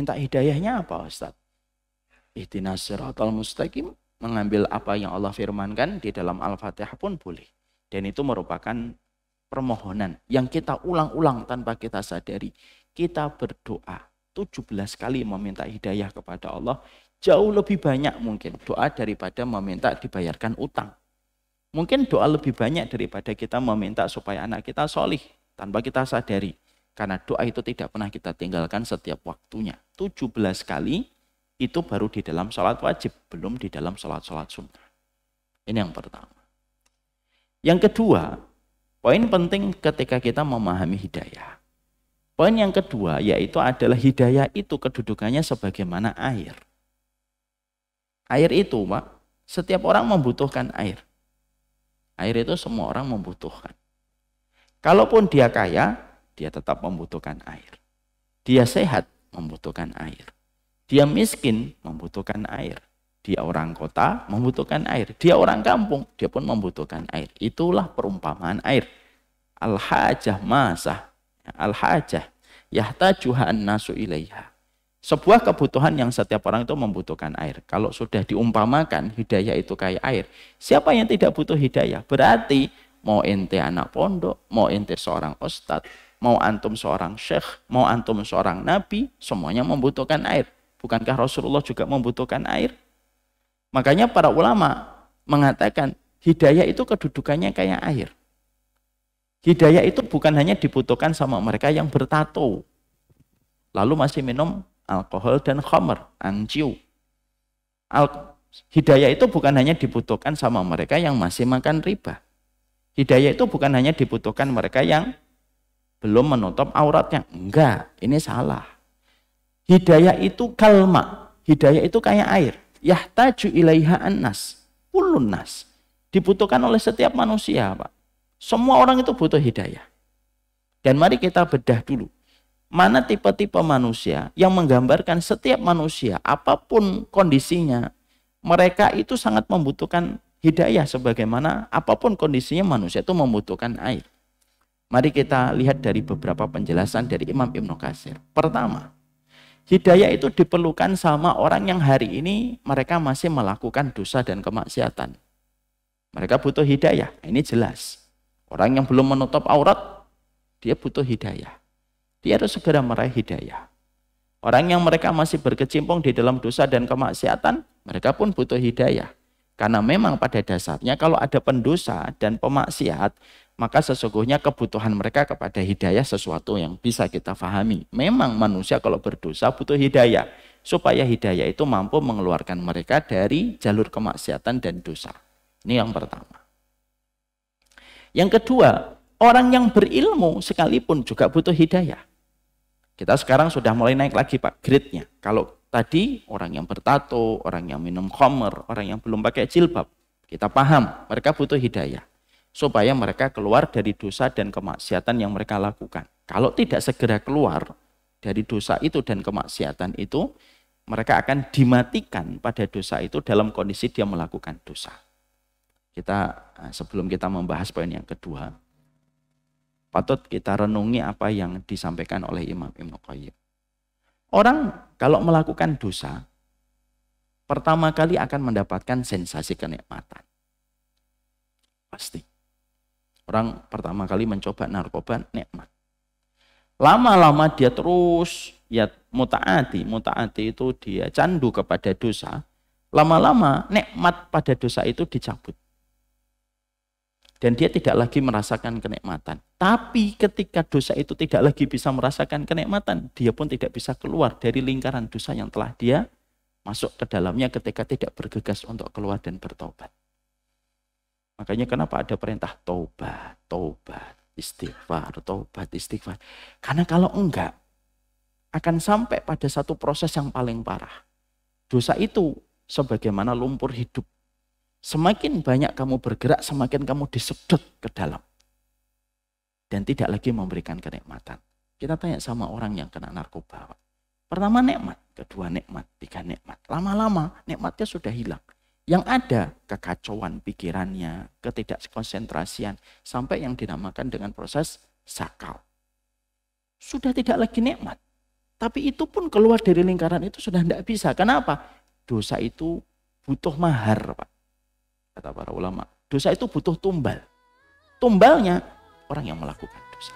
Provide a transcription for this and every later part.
Minta hidayahnya apa Ustaz? Ihdinas siratal mustaqim, mengambil apa yang Allah firmankan di dalam Al-Fatihah pun boleh. Dan itu merupakan permohonan yang kita ulang-ulang tanpa kita sadari. Kita berdoa 17 kali meminta hidayah kepada Allah, jauh lebih banyak mungkin doa daripada meminta dibayarkan utang. Mungkin doa lebih banyak daripada kita meminta supaya anak kita solih tanpa kita sadari. Karena doa itu tidak pernah kita tinggalkan setiap waktunya. 17 kali itu baru di dalam sholat wajib, belum di dalam sholat-sholat sunnah. Ini yang pertama. Yang kedua, poin penting ketika kita memahami hidayah. Poin yang kedua yaitu adalah hidayah itu kedudukannya sebagaimana air. Air itu, Pak, setiap orang membutuhkan air. Air itu semua orang membutuhkan. Kalaupun dia kaya, dia tetap membutuhkan air. Dia sehat, membutuhkan air. Dia miskin, membutuhkan air. Dia orang kota, membutuhkan air. Dia orang kampung, dia pun membutuhkan air. Itulah perumpamaan air. Al-hajah masah. Al-hajah yahtajuha an-nasu ilaiha. Sebuah kebutuhan yang setiap orang itu membutuhkan air. Kalau sudah diumpamakan hidayah itu kayak air, siapa yang tidak butuh hidayah? Berarti mau ente anak pondok, mau ente seorang ustadz, mau antum seorang syekh, mau antum seorang nabi, semuanya membutuhkan air. Bukankah Rasulullah juga membutuhkan air? Makanya para ulama mengatakan hidayah itu kedudukannya kayak air. Hidayah itu bukan hanya dibutuhkan sama mereka yang bertato, lalu masih minum alkohol dan khamr, angciu. Hidayah itu bukan hanya dibutuhkan sama mereka yang masih makan riba. Hidayah itu bukan hanya dibutuhkan mereka yang belum menutup auratnya. Enggak, ini salah. Hidayah itu kalma. Hidayah itu kayak air. Yahtaju ilaiha an-nas. Kullun nas. Dibutuhkan oleh setiap manusia, Pak. Semua orang itu butuh hidayah. Dan mari kita bedah dulu. Mana tipe-tipe manusia yang menggambarkan setiap manusia, apapun kondisinya, mereka itu sangat membutuhkan hidayah sebagaimana apapun kondisinya manusia itu membutuhkan air. Mari kita lihat dari beberapa penjelasan dari Imam Ibnu Katsir. Pertama, hidayah itu diperlukan sama orang yang hari ini mereka masih melakukan dosa dan kemaksiatan. Mereka butuh hidayah, ini jelas. Orang yang belum menutup aurat, dia butuh hidayah. Dia harus segera meraih hidayah. Orang yang mereka masih berkecimpung di dalam dosa dan kemaksiatan, mereka pun butuh hidayah. Karena memang pada dasarnya kalau ada pendosa dan pemaksiat, maka sesungguhnya kebutuhan mereka kepada hidayah sesuatu yang bisa kita fahami. Memang manusia kalau berdosa butuh hidayah. Supaya hidayah itu mampu mengeluarkan mereka dari jalur kemaksiatan dan dosa. Ini yang pertama. Yang kedua, orang yang berilmu sekalipun juga butuh hidayah. Kita sekarang sudah mulai naik lagi Pak, grade-nya. Kalau tadi orang yang bertato, orang yang minum khamr, orang yang belum pakai jilbab, kita paham mereka butuh hidayah. Supaya mereka keluar dari dosa dan kemaksiatan yang mereka lakukan. Kalau tidak segera keluar dari dosa itu dan kemaksiatan itu, mereka akan dimatikan pada dosa itu dalam kondisi dia melakukan dosa. Sebelum kita membahas poin yang kedua, patut kita renungi apa yang disampaikan oleh Imam Ibnu Qayyim. Orang kalau melakukan dosa, pertama kali akan mendapatkan sensasi kenikmatan. Pasti. Orang pertama kali mencoba narkoba, nikmat. Lama-lama dia terus ya mutaati itu dia candu kepada dosa. Lama-lama nikmat pada dosa itu dicabut. Dan dia tidak lagi merasakan kenikmatan. Tapi ketika dosa itu tidak lagi bisa merasakan kenikmatan, dia pun tidak bisa keluar dari lingkaran dosa yang telah dia masuk ke dalamnya ketika tidak bergegas untuk keluar dan bertobat. Makanya kenapa ada perintah taubat, istighfar, taubat, istighfar. Karena kalau enggak, akan sampai pada satu proses yang paling parah. Dosa itu sebagaimana lumpur hidup. Semakin banyak kamu bergerak, semakin kamu disedot ke dalam. Dan tidak lagi memberikan kenikmatan. Kita tanya sama orang yang kena narkoba. Pertama nikmat, kedua nikmat, tiga nikmat. Lama-lama nikmatnya sudah hilang. Yang ada kekacauan pikirannya, ketidakkonsentrasian, sampai yang dinamakan dengan proses sakau. Sudah tidak lagi nikmat. Tapi itu pun keluar dari lingkaran itu sudah tidak bisa. Kenapa? Dosa itu butuh mahar, Pak. Kata para ulama. Dosa itu butuh tumbal. Tumbalnya orang yang melakukan dosa.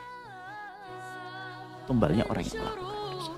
Tumbalnya orang yang melakukan dosa.